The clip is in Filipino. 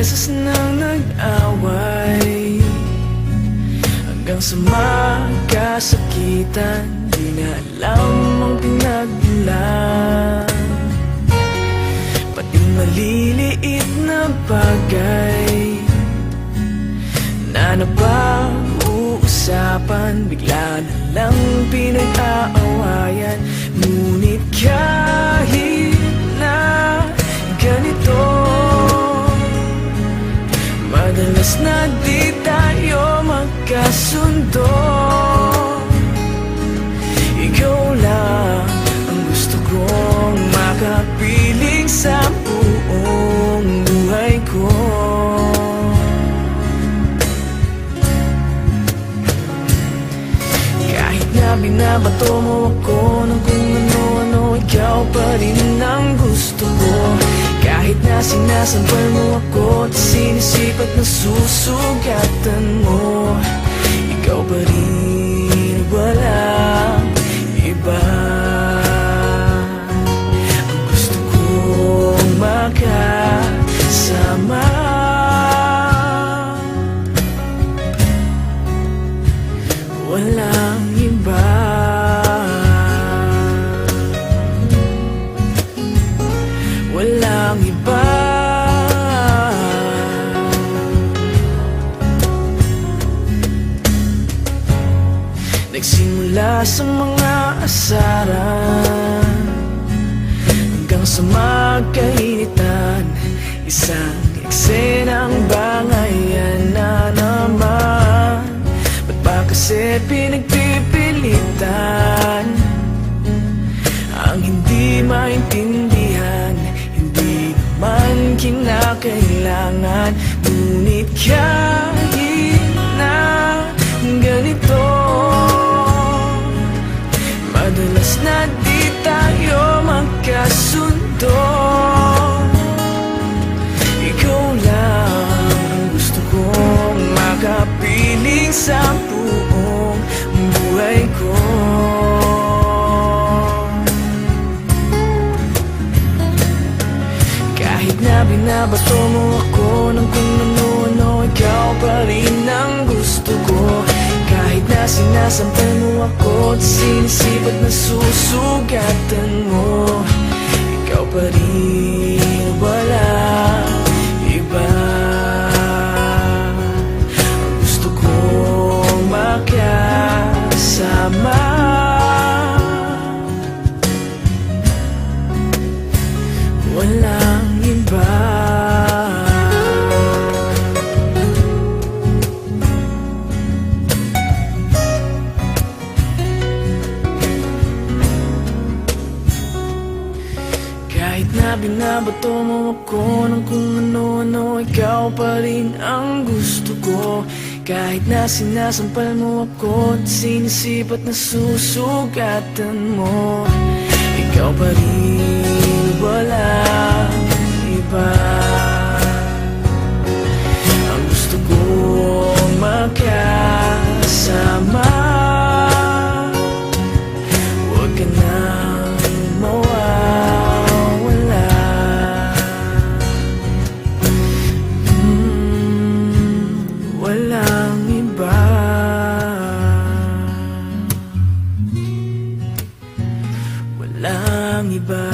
beses nang nag-away, hanggang sa magkasakitan. Di na alam ang pinagmulan, pati maliliit na bagay na napag-uusapan, bigla na lang pinag-aawayan. Ngunit kahit na ganito, madalas na di tayo magkasundo. Ikaw lang ang gusto kong makapiling sa buong buhay ko. Kahit na binabato mo ako ng kung ano-ano, ikaw pa rin ang gusto ko. Kahit na sinasampal mo ako at sinisipat na susugatan mo, ikaw pa rin, walang iba. Ang gusto kong makasama, walang iba. Walang iba. Nagsimula sa mga asaran hanggang sa magkainitan, isang eksenang bangayan na naman. Ba't ba kasi pinagpipilitan ang hindi maintindihan? Hindi naman kinakailangan. Ngunit kahit na ganito, madalas na di tayo magkasundo. Ikaw lang ang gusto kong makapiling sa buong buhay ko. Kahit na binabato mo ako ng kung ano-ano, ikaw pa rin ang gusto ko. Kahit na sinasampal mo ako at sinisipat na susugatan mo, ikaw pa rin, walang iba. Ang gusto kong makasama, walang iba. Kahit na binabato mo ako ng kung ano-ano, ikaw pa rin ang gusto ko. Kahit na sinasampal mo ako at sinisipat na susugatan mo, ikaw pa rin, walang iba. Ang gusto kong makasama, huwag ka nang mawawala. Walang iba. Walang iba.